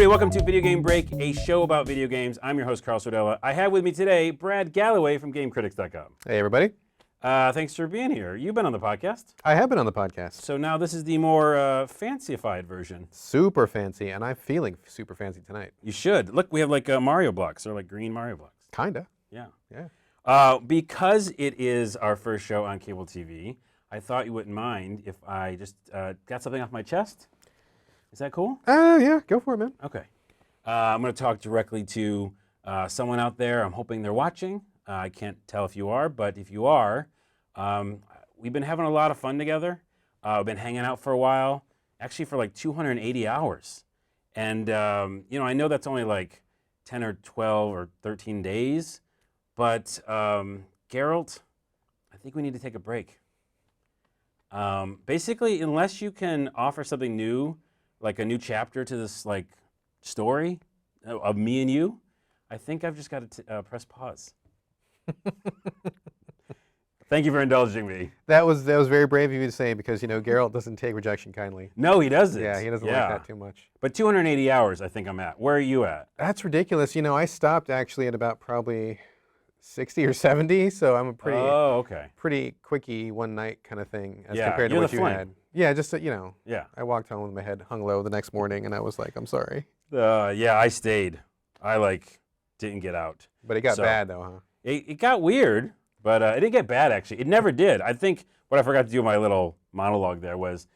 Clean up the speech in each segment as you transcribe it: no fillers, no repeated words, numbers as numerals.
welcome to Video Game Break, a show about video games. I'm your host, Carl Sordella. I have with me today Brad Galloway from GameCritics.com. Hey, everybody. Thanks for being here. You've been on the podcast. I have been on the podcast. So now this is the more fancified version. Super fancy, and I'm feeling super fancy tonight. You should. Look, we have like Mario blocks, or like green Mario blocks. Kinda. Yeah. Yeah. Because it is our first show on cable TV, I thought you wouldn't mind if I just got something off my chest. Is that cool? Yeah, go for it, man. Okay. I'm going to talk directly to someone out there. I'm hoping they're watching. I can't tell if you are, but if you are, we've been having a lot of fun together. We've been hanging out for a while, actually for like 280 hours. And, I know that's only like 10 or 12 or 13 days, but Geralt, I think we need to take a break. Basically, unless you can offer something new, like a new chapter to this like story of me and you, I think I've just got to press pause. Thank you for indulging me. That was very brave of you to say because, Geralt doesn't take rejection kindly. No, he doesn't. Yeah, he doesn't like that too much. But 280 hours, I think I'm at. Where are you at? That's ridiculous. I stopped actually at about probably 60 or 70, so I'm a pretty quickie one night kind of thing as compared to what you had. Yeah, just Yeah. I walked home with my head hung low the next morning, and I was like, I'm sorry. I stayed. I didn't get out. But it got bad though, huh? It got weird, but it didn't get bad actually. It never did. I think what I forgot to do in my little monologue there was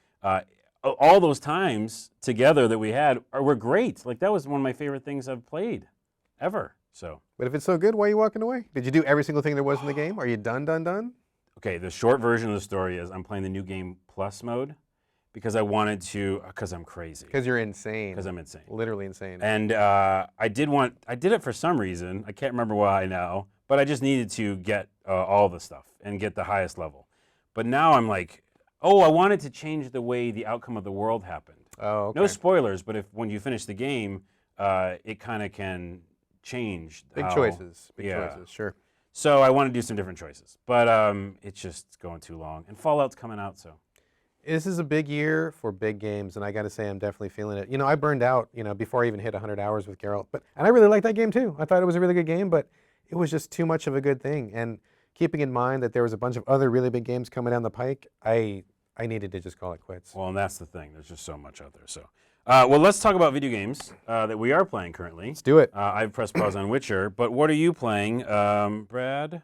all those times together that we had were great. Like that was one of my favorite things I've played ever. So. But if it's so good, why are you walking away? Did you do every single thing there was in the game? Are you done? Okay, the short version of the story is I'm playing the New Game Plus mode because I wanted to, because I'm crazy. Because you're insane. Because I'm insane. Literally insane. And I did it for some reason. I can't remember why now, but I just needed to get all the stuff and get the highest level. But now I'm like, I wanted to change the way the outcome of the world happened. Oh, okay. No spoilers, but when you finish the game, it kind of can change. Big choices, sure. So I want to do some different choices, but it's just going too long. And Fallout's coming out, so. This is a big year for big games, and I got to say I'm definitely feeling it. I burned out, before I even hit 100 hours with Geralt, and I really liked that game too. I thought it was a really good game, but it was just too much of a good thing. And keeping in mind that there was a bunch of other really big games coming down the pike, I needed to just call it quits. Well, and that's the thing. There's just so much out there. So, well, let's talk about video games that we are playing currently. Let's do it. I've pressed pause on Witcher, but what are you playing, Brad?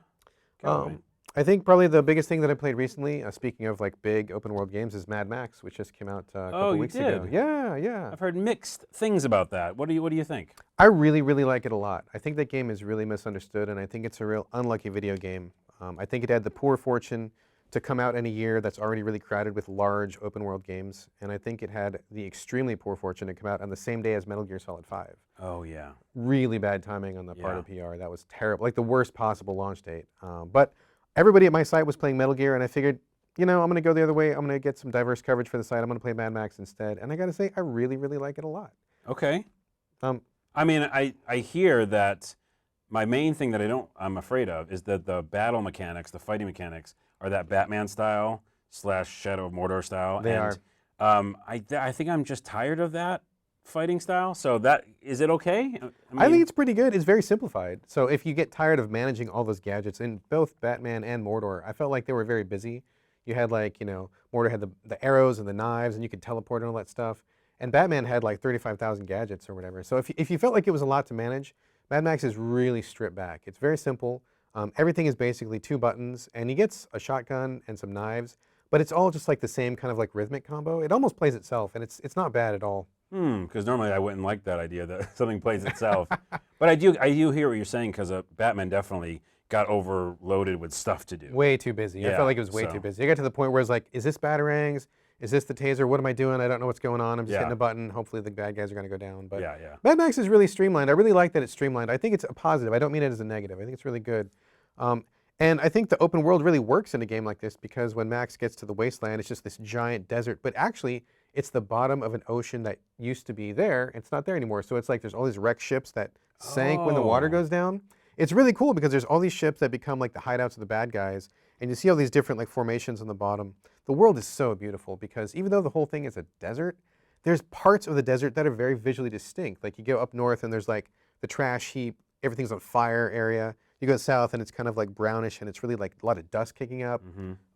I think probably the biggest thing that I played recently, speaking of like big open world games, is Mad Max, which just came out a couple weeks ago. Yeah. I've heard mixed things about that. What do you think? I really, really like it a lot. I think that game is really misunderstood, and I think it's a real unlucky video game. I think it had the poor fortune to come out in a year that's already really crowded with large open world games, and I think it had the extremely poor fortune to come out on the same day as Metal Gear Solid 5. Oh, yeah. Really bad timing on the part of PR. That was terrible, like the worst possible launch date. But everybody at my site was playing Metal Gear, and I figured, I'm going to go the other way. I'm going to get some diverse coverage for the site. I'm going to play Mad Max instead. And I got to say, I really, really like it a lot. Okay. I mean, I hear that my main thing that I'm afraid of is that the battle mechanics, the fighting mechanics, are that Batman style / Shadow of Mordor style. They are. I think I'm just tired of that fighting style. So is it okay? I think it's pretty good. It's very simplified. So if you get tired of managing all those gadgets in both Batman and Mordor, I felt like they were very busy. You had Mordor had the arrows and the knives, and you could teleport and all that stuff. And Batman had like 35,000 gadgets or whatever. So if you felt like it was a lot to manage, Mad Max is really stripped back. It's very simple. Everything is basically 2 buttons, and he gets a shotgun and some knives, but it's all just like the same kind of like rhythmic combo. It almost plays itself, and it's not bad at all. Because normally I wouldn't like that idea that something plays itself. But I do hear what you're saying, because Batman definitely got overloaded with stuff to do. Way too busy. I felt like it was way too busy. I got to the point where it's like, is this batarangs? Is this the taser? What am I doing? I don't know what's going on. I'm just hitting a button. Hopefully the bad guys are going to go down. But Mad Max is really streamlined. I really like that it's streamlined. I think it's a positive. I don't mean it as a negative. I think it's really good. And I think the open world really works in a game like this because when Max gets to the wasteland, it's just this giant desert. But actually, it's the bottom of an ocean that used to be there. It's not there anymore. So it's like there's all these wrecked ships that sank when the water goes down. It's really cool because there's all these ships that become like the hideouts of the bad guys. And you see all these different like formations on the bottom. The world is so beautiful because even though the whole thing is a desert, there's parts of the desert that are very visually distinct. Like you go up north and there's like the trash heap, everything's on fire area. You go south and it's kind of like brownish and it's really like a lot of dust kicking up.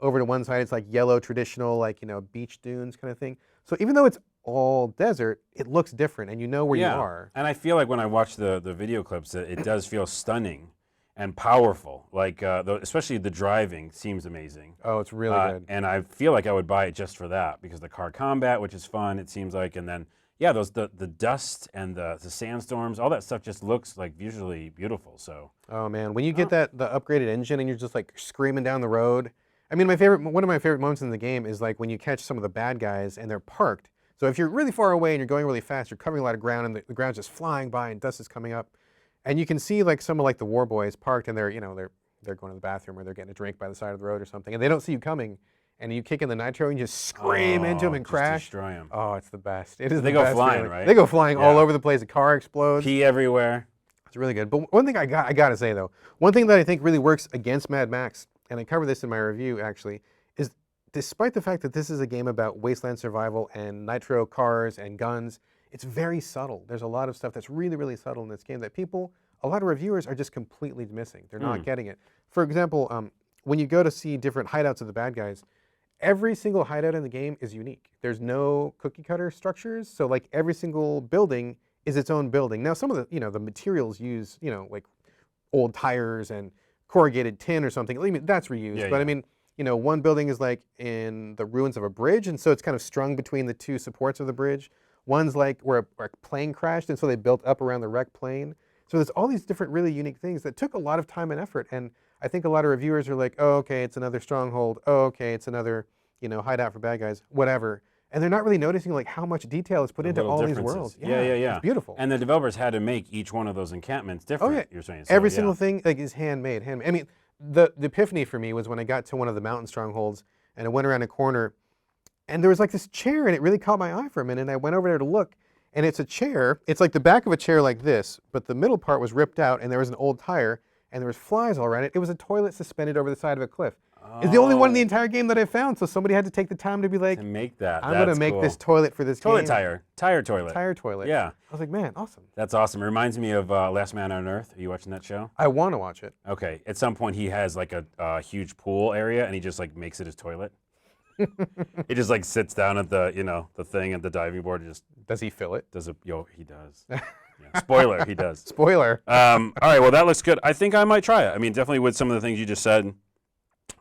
Over to one side it's like yellow, traditional, like, you know, beach dunes kind of thing. So even though it's all desert, it looks different and you know where you are. And I feel like when I watch the video clips, it does feel stunning and powerful. Like, especially the driving seems amazing. Oh, it's really good. And I feel like I would buy it just for that, because the car combat, which is fun, it seems like, and then, yeah, the dust and the sandstorms, all that stuff just looks like visually beautiful. So. Oh man, when you get the upgraded engine and you're just like screaming down the road. I mean, one of my favorite moments in the game is like when you catch some of the bad guys and they're parked. So if you're really far away and you're going really fast, you're covering a lot of ground and the ground's just flying by and dust is coming up. And you can see like some of like the war boys parked and they're going to the bathroom or they're getting a drink by the side of the road or something, and they don't see you coming. And you kick in the nitro and you just scream into them and crash. Destroy them. Oh, it's the best. It is they the go best flying, feeling. right? They go flying all over the place. The car explodes. Pee everywhere. It's really good. But one thing I got to say though, one thing that I think really works against Mad Max, and I cover this in my review actually, is despite the fact that this is a game about wasteland survival and nitro cars and guns, it's very subtle. There's a lot of stuff that's really, really subtle in this game that a lot of reviewers are just completely missing. They're not getting it. For example, when you go to see different hideouts of the bad guys, every single hideout in the game is unique. There's no cookie cutter structures, so like every single building is its own building. Now some of the the materials use like old tires and corrugated tin or something. I mean, that's reused, but I mean, one building is like in the ruins of a bridge, and so it's kind of strung between the two supports of the bridge. One's like where a plane crashed, and so they built up around the wrecked plane. So there's all these different really unique things that took a lot of time and effort, and I think a lot of reviewers are like, oh, okay, it's another stronghold. Oh, okay, it's another, hideout for bad guys, whatever. And they're not really noticing like how much detail is put into all these worlds. Yeah. It's beautiful. And the developers had to make each one of those encampments different, you're saying. So, every single thing like is handmade. I mean, the epiphany for me was when I got to one of the mountain strongholds and I went around a corner and there was like this chair and it really caught my eye for a minute, and I went over there to look. And it's a chair, it's like the back of a chair like this, but the middle part was ripped out and there was an old tire and there was flies all around it. It was a toilet suspended over the side of a cliff. It's the only one in the entire game that I found, so somebody had to take the time to be like, to make that. I'm going to make this toilet for this toilet game. Tire toilet. Tire toilet. Yeah. I was like, man, awesome. That's awesome. It reminds me of Last Man on Earth. Are you watching that show? I want to watch it. Okay. At some point he has like a huge pool area and he just like makes it his toilet. He just like sits down at the the thing at the diving board and just. Does he fill it? He does. Yeah. Spoiler, he does. Spoiler. All right, well that looks good. I think I might try it. I mean, definitely with some of the things you just said.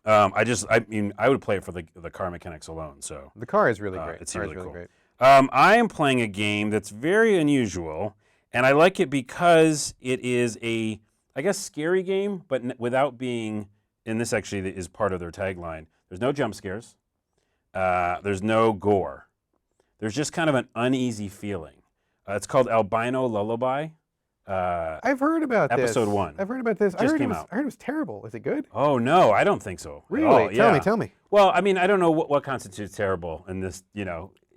I mean, I would play it for the car mechanics alone. So the car is really great. It's really cool. Great. I am playing a game that's very unusual, and I like it because it is I guess, scary game, but without being. And this actually is part of their tagline. There's no jump scares. There's no gore. There's just kind of an uneasy feeling. It's called Albino Lullaby. I've heard about this. Episode 1. I've heard about this. Just came out. I heard it was terrible. Is it good? Oh, no, I don't think so. Really? Tell me. Well, I mean, I don't know what constitutes terrible in this,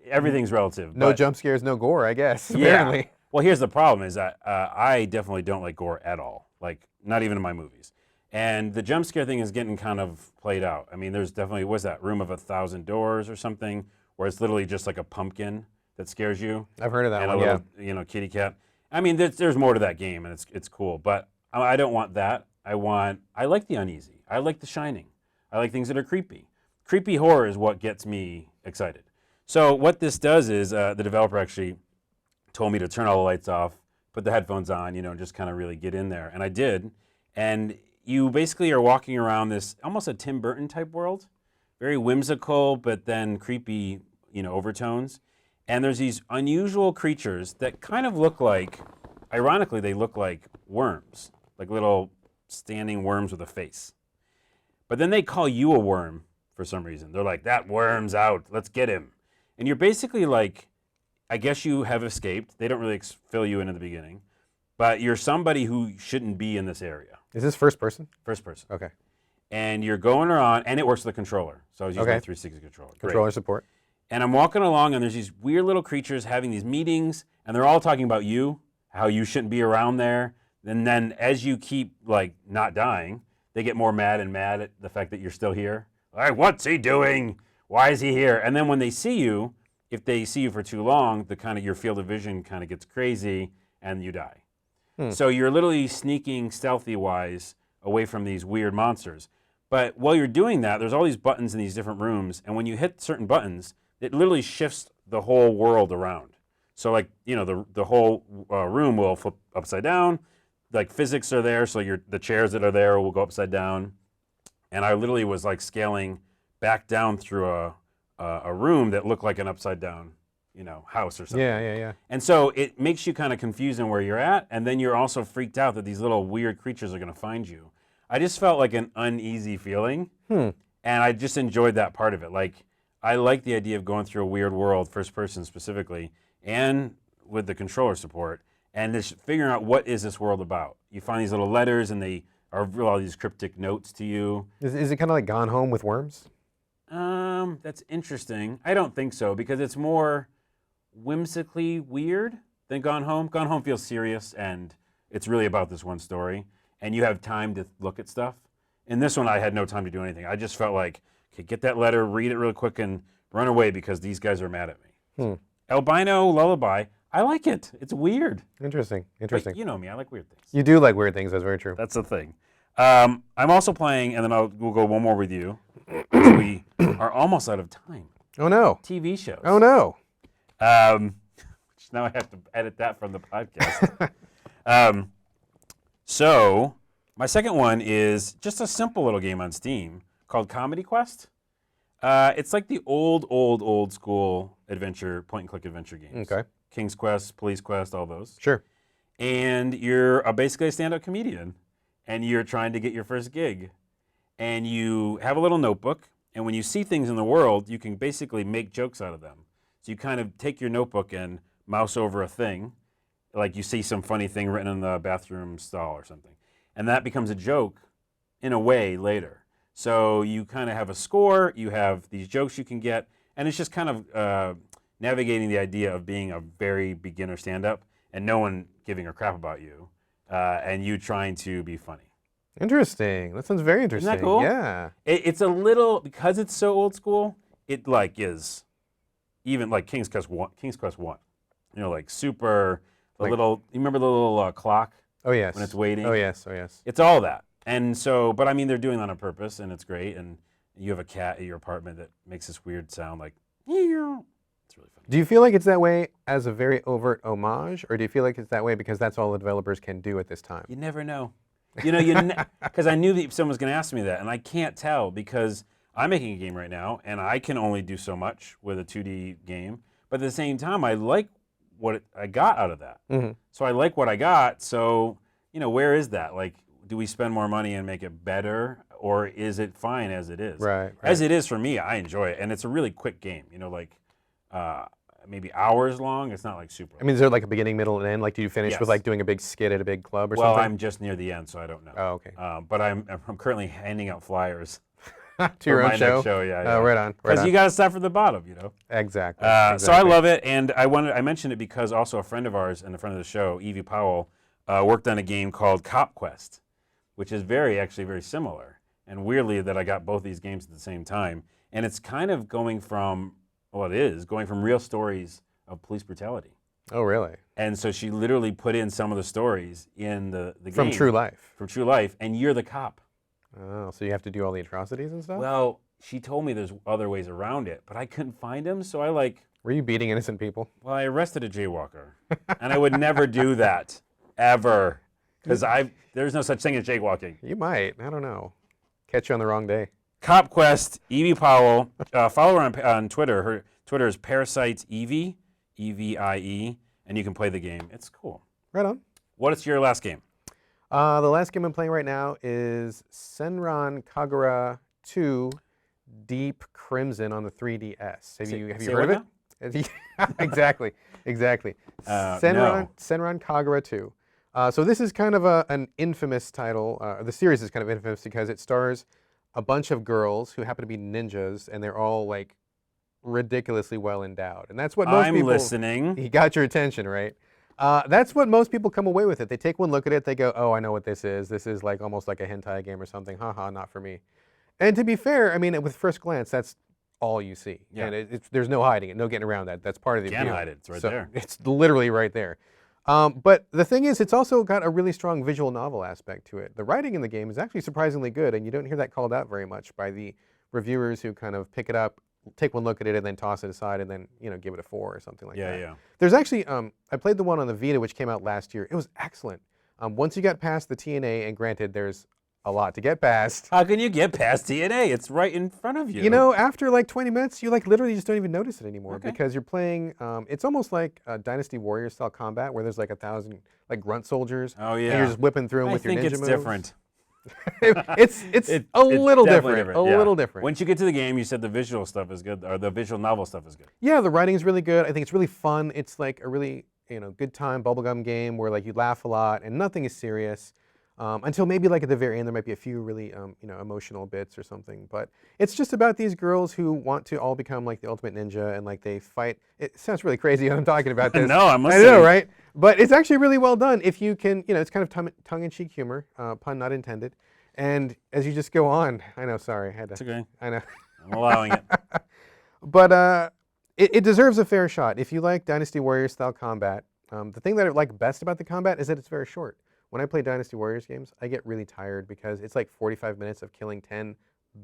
everything's relative. No jump scares, no gore, I guess, apparently. Yeah. Well, here's the problem is that I definitely don't like gore at all, like not even in my movies. And the jump scare thing is getting kind of played out. I mean, there's definitely, what's that, Room of 1,000 Doors or something, where it's literally just like a pumpkin that scares you. I've heard of that and one, a little, kitty cat. I mean, there's more to that game, and it's cool. But I don't want that. I like the uneasy. I like The Shining. I like things that are creepy. Creepy horror is what gets me excited. So what this does is the developer actually told me to turn all the lights off, put the headphones on, and just kind of really get in there. And I did. And you basically are walking around this almost a Tim Burton type world, very whimsical, but then creepy, overtones. And there's these unusual creatures that kind of look like, ironically, they look like worms, like little standing worms with a face. But then they call you a worm for some reason. They're like, that worm's out, let's get him. And you're basically like, I guess you have escaped. They don't really fill you in at the beginning. But you're somebody who shouldn't be in this area. Is this first person? First person. Okay. And you're going around, and it works with the controller. So I was using the 360 controller. Controller support. And I'm walking along, and there's these weird little creatures having these meetings, and they're all talking about you, how you shouldn't be around there. And then as you keep, not dying, they get more mad and mad at the fact that you're still here. Like, what's he doing? Why is he here? And then when they see you, if they see you for too long, your field of vision kind of gets crazy and you die. So you're literally sneaking stealthy-wise away from these weird monsters. But while you're doing that, there's all these buttons in these different rooms, and when you hit certain buttons, it literally shifts the whole world around. So like, the whole room will flip upside down. Like physics are there, so the chairs that are there will go upside down. And I literally was like scaling back down through a room that looked like an upside down, house or something. Yeah. And so it makes you kind of confused on where you're at, and then you're also freaked out that these little weird creatures are going to find you. I just felt like an uneasy feeling, and I just enjoyed that part of it. Like, I like the idea of going through a weird world, first person specifically, and with the controller support, and just figuring out what is this world about. You find these little letters, and they are all these cryptic notes to you. Is it kind of like Gone Home with worms? That's interesting. I don't think so, because it's more whimsically weird than Gone Home. Gone Home feels serious, and it's really about this one story, and you have time to look at stuff. In this one, I had no time to do anything. I just felt like, okay, get that letter, read it really quick, and run away because these guys are mad at me. Albino Lullaby, I like it. It's weird. Interesting. But you know me, I like weird things. You do like weird things, that's very true. That's the thing. I'm also playing, and then we'll go one more with you. We are almost out of time. Oh no. TV shows. Oh no. Now I have to edit that from the podcast. So my second one is just a simple little game on Steam called Comedy Quest. It's like the old school point-and-click adventure games. Okay. King's Quest, Police Quest, all those. Sure. And you're basically a stand-up comedian, and you're trying to get your first gig. And you have a little notebook, and when you see things in the world, you can basically make jokes out of them. So you kind of take your notebook and mouse over a thing, like you see some funny thing written in the bathroom stall or something. And that becomes a joke in a way later. So you kind of have a score, you have these jokes you can get, and it's just kind of navigating the idea of being a very beginner stand-up and no one giving a crap about you, and you trying to be funny. Interesting. That sounds very interesting. Isn't that cool? Yeah. It's a little, because it's so old school, it like is even like King's Quest 1. Like super, you remember the little clock? Oh yes. When it's waiting? Oh yes. It's all that. And so, but I mean, they're doing that on purpose, and it's great. And you have a cat at your apartment that makes this weird sound like, it's really funny. Do you feel like it's that way as a very overt homage, or do you feel like it's that way because that's all the developers can do at this time? You never know. Because I knew that someone was going to ask me that, and I can't tell because I'm making a game right now, and I can only do so much with a 2D game. But at the same time, I like what I got out of that. Mm-hmm. So I like what I got. So, where is that? Like, do we spend more money and make it better, or is it fine as it is? Right. As it is for me, I enjoy it, and it's a really quick game. Maybe hours long. It's not like super. I mean, is there like a beginning, middle, and end? Like, do you finish with like doing a big skit at a big club or something? Well, I'm just near the end, so I don't know. Oh, okay. But I'm currently handing out flyers to your own show. Next show, yeah. Oh, right on. Because you got to start from the bottom, Exactly. So I love it, and I mentioned it because also a friend of ours and a friend of the show, Evie Powell, worked on a game called Cop Quest, which is actually very similar. And weirdly, that I got both these games at the same time, and it's kind of going from real stories of police brutality. Oh, really? And so she literally put in some of the stories in the game. From true life. From true life, and you're the cop. Oh, so you have to do all the atrocities and stuff? Well, she told me there's other ways around it, but I couldn't find them, so Were you beating innocent people? Well, I arrested a jaywalker, and I would never do that, ever, because there's no such thing as jaywalking. You might. I don't know. Catch you on the wrong day. Cop Quest, Evie Powell. Follow her on Twitter. Her Twitter is Parasites Evie, Evie, and you can play the game. It's cool. Right on. What is your last game? The last game I'm playing right now is Senran Kagura 2 Deep Crimson on the 3DS. Have you heard of it? Exactly. Senran Kagura 2. So this is kind of an infamous title. The series is kind of infamous because it stars a bunch of girls who happen to be ninjas, and they're all like ridiculously well endowed. And that's what most people... I'm listening. He got your attention, right? That's what most people come away with it. They take one look at it, they go, oh, I know what this is. This is like almost like a hentai game or something. Haha, not for me. And to be fair, I mean, with first glance, that's all you see. Yeah. And there's no hiding it, no getting around that. That's part of the appeal. Can't hide it. It's right there. It's literally right there. But the thing is, it's also got a really strong visual novel aspect to it. The writing in the game is actually surprisingly good, and you don't hear that called out very much by the reviewers who kind of pick it up, take one look at it, and then toss it aside, and then give it a 4 or something like that. Yeah. There's actually, I played the one on the Vita, which came out last year. It was excellent. Once you got past the TNA, and granted, there's a lot to get past. How can you get past TNA? It's right in front of you. After like 20 minutes, you like literally just don't even notice it anymore because you're playing. It's almost like a Dynasty Warrior style combat where there's like 1,000 like grunt soldiers. Oh yeah. And you're just whipping through them with your ninja moves. I think it's different. it's a little different. A little different. Once you get to the game, you said the visual stuff is good, or the visual novel stuff is good. Yeah, the writing is really good. I think it's really fun. It's like a really good time bubblegum game where like you laugh a lot and nothing is serious. Until maybe like at the very end there might be a few really emotional bits or something, but it's just about these girls who want to all become like the ultimate ninja and like they fight. It sounds really crazy when I'm talking about this. No, I know, right? But it's actually really well done. If you can, it's kind of tongue-in-cheek humor, pun not intended. And as you just go on, I know, sorry, I had to. It's okay. I know. I'm allowing it. But it deserves a fair shot. If you like Dynasty Warrior style combat, the thing that I like best about the combat is that it's very short. When I play Dynasty Warriors games, I get really tired because it's like 45 minutes of killing 10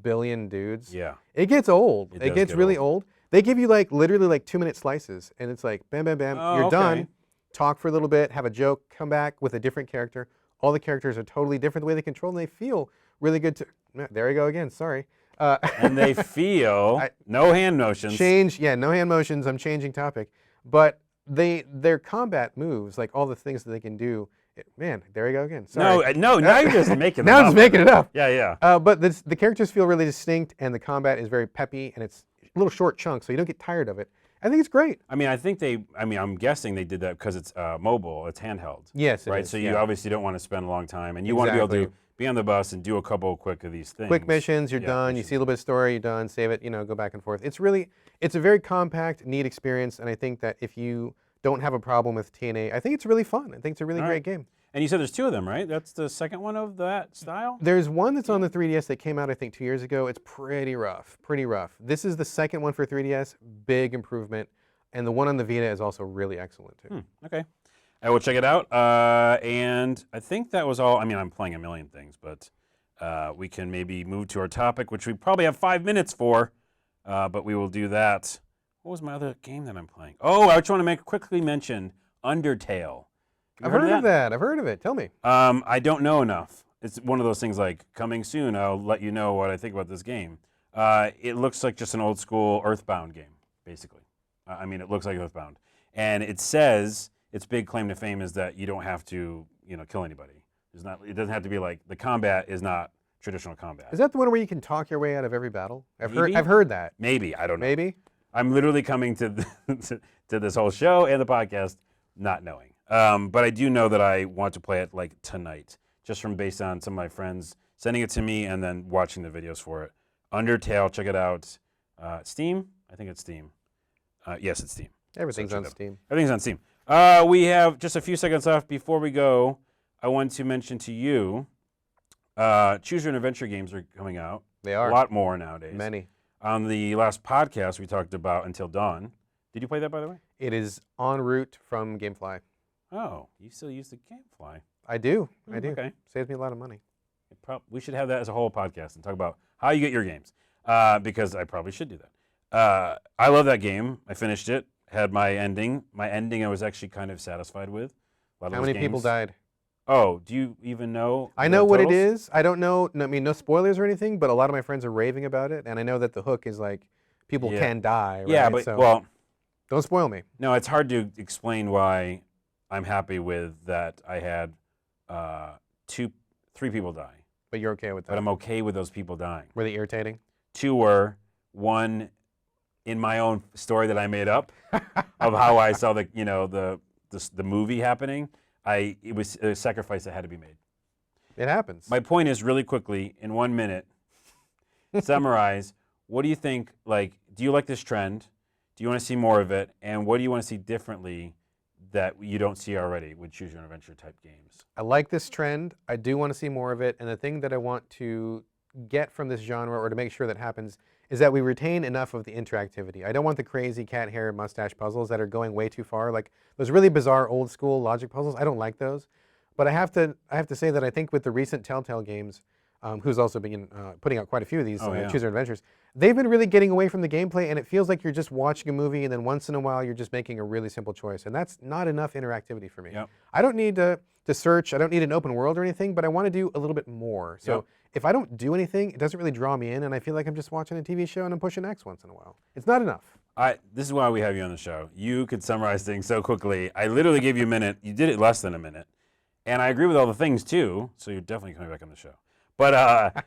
billion dudes. Yeah. It gets old. It gets really old. They give you like literally like 2-minute slices, and it's like bam, bam, bam, you're done. Talk for a little bit, have a joke, come back with a different character. All the characters are totally different the way they control, and they feel really good to. There we go again. Sorry. And they feel no hand motions. No hand motions. I'm changing topic, but their combat moves, like all the things that they can do. Man, there we go again. Sorry. No, now you're just making it up. Now I'm just making it up. Yeah. But the characters feel really distinct, and the combat is very peppy, and it's a little short chunks, so you don't get tired of it. I think it's great. I'm guessing they did that because it's mobile, it's handheld. Yes, it right? is, So you obviously don't want to spend a long time, and you want to be able to be on the bus and do a couple quick of these things. Quick missions, you're done. You see a little bit of story, you're done. Save it, go back and forth. It's a very compact, neat experience, and I think that if you don't have a problem with TNA, I think it's really fun. I think it's a really great game. And you said there's 2 of them, right? That's the second one of that style? There's one that's on the 3DS that came out, I think, 2 years ago. It's pretty rough. This is the second one for 3DS, big improvement. And the one on the Vita is also really excellent, too. Okay. I will check it out. And I think that was all. I'm playing a million things, but we can maybe move to our topic, which we probably have 5 minutes for, but we will do that. What was my other game that I'm playing? Oh, I just want to quickly mention Undertale. I've heard of that. I've heard of it. Tell me. I don't know enough. It's one of those things like, coming soon, I'll let you know what I think about this game. It looks like just an old school Earthbound game, basically. It looks like Earthbound. And it says its big claim to fame is that you don't have to, kill anybody. It doesn't have to be like, the combat is not traditional combat. Is that the one where you can talk your way out of every battle? I've heard that. Maybe. I don't know. Maybe? I'm literally coming to this whole show and the podcast not knowing. But I do know that I want to play it like tonight, just based on some of my friends sending it to me and then watching the videos for it. Undertale, check it out. Steam? I think it's Steam. Yes, it's Steam. Everything's on Steam. Everything's on Steam. We have just a few seconds left before we go. I want to mention to you, Choose Your Own Adventure games are coming out. They are. A lot more nowadays. Many. On the last podcast, we talked about Until Dawn. Did you play that, by the way? It is en route from GameFly. Oh, you still use the GameFly? I do. I do. Okay. Saves me a lot of money. We should have that as a whole podcast and talk about how you get your games, because I probably should do that. I love that game. I finished it, had my ending. My ending I was actually kind of satisfied with. How many people died? Oh, do you even know? I know what it is. I don't know. No spoilers or anything, but a lot of my friends are raving about it, and I know that the hook is like people can die. Right? Yeah, but don't spoil me. No, it's hard to explain why I'm happy with that. I had 3 people die. But you're okay with that? But I'm okay with those people dying. Were they irritating? 2 were. One in my own story that I made up of how I saw the movie happening. It was a sacrifice that had to be made. It happens. My point is, really quickly, in 1 minute, summarize, what do you think, do you like this trend? Do you want to see more of it? And what do you want to see differently that you don't see already with Choose Your Own Adventure type games? I like this trend. I do want to see more of it. And the thing that I want to get from this genre, or to make sure that happens, is that we retain enough of the interactivity. I don't want the crazy cat hair mustache puzzles that are going way too far. Like those really bizarre old school logic puzzles, I don't like those. But I have to say that I think with the recent Telltale games, who's also been putting out quite a few of these Choose Your Adventures, they've been really getting away from the gameplay, and it feels like you're just watching a movie, and then once in a while you're just making a really simple choice, and that's not enough interactivity for me. Yep. I don't need to search, I don't need an open world or anything, but I want to do a little bit more. So if I don't do anything, it doesn't really draw me in, and I feel like I'm just watching a TV show and I'm pushing X once in a while. It's not enough. This is why we have you on the show. You could summarize things so quickly. I literally gave you a minute. You did it less than a minute. And I agree with all the things, too, so you're definitely coming back on the show. But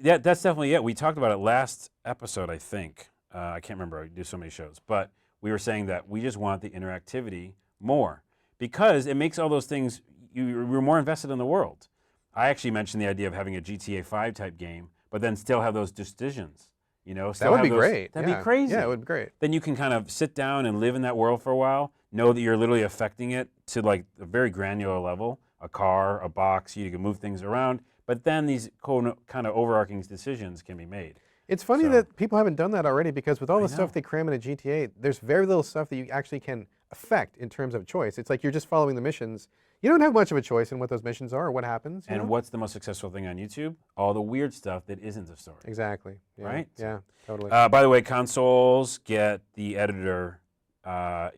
that's definitely it. We talked about it last episode, I think. I can't remember. I do so many shows. But we were saying that we just want the interactivity more because it makes all those things, you're more invested in the world. I actually mentioned the idea of having a GTA 5 type game, but then still have those decisions. You know, that would be great. That'd be crazy. Yeah, it would be great. Then you can kind of sit down and live in that world for a while, know that you're literally affecting it to like a very granular level, a car, a box, you can move things around, but then these kind of overarching decisions can be made. It's funny that people haven't done that already because with all the stuff they cram in a GTA, there's very little stuff that you actually can affect in terms of choice. It's like you're just following the missions. You don't have much of a choice in what those missions are or what happens. And what's the most successful thing on YouTube? All the weird stuff that isn't the story. Exactly. Yeah. Right? Yeah, totally. By the way, consoles get the editor, I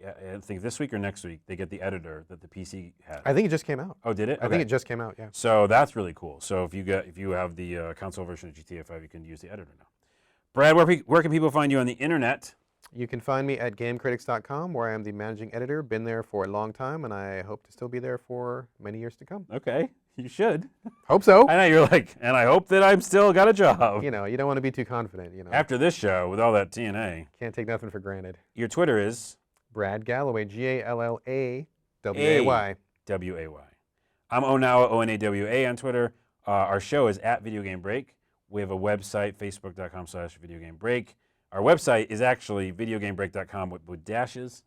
think this week or next week, they get the editor that the PC had. I think it just came out. Oh, did it? I think it just came out, yeah. So that's really cool. So if you have the console version of GTA 5, you can use the editor now. Brad, where can people find you on the internet? You can find me at GameCritics.com, where I am the managing editor. Been there for a long time, and I hope to still be there for many years to come. Okay, you should. Hope so. I know you're like, and I hope that I'm still got a job. You know, you don't want to be too confident. You know. After this show, with all that TNA, can't take nothing for granted. Your Twitter is Brad Galloway, GALLAWAY. W-A-Y. I'm Onawa, O-N-A-W-A on Twitter. Our show is at Video Game Break. We have a website, facebook.com/videogamebreak. Our website is actually videogamebreak.com with dashes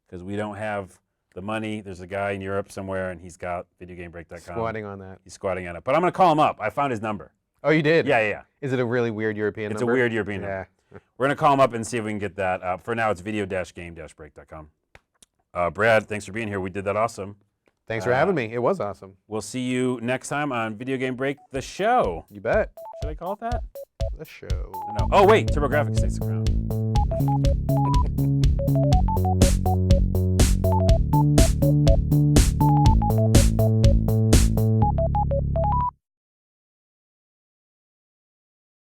because we don't have the money. There's a guy in Europe somewhere, and he's got videogamebreak.com. Squatting on that. He's squatting on it. But I'm going to call him up. I found his number. Oh, you did? Yeah. Is it a really weird European number? It's a weird European number. We're going to call him up and see if we can get that. For now, it's video-game-break.com. Brad, thanks for being here. We did that awesome. Thanks for having me. It was awesome. We'll see you next time on Video Game Break, the show. You bet. Should I call it that? The show. No. Oh, wait. TurboGrafx takes the crown.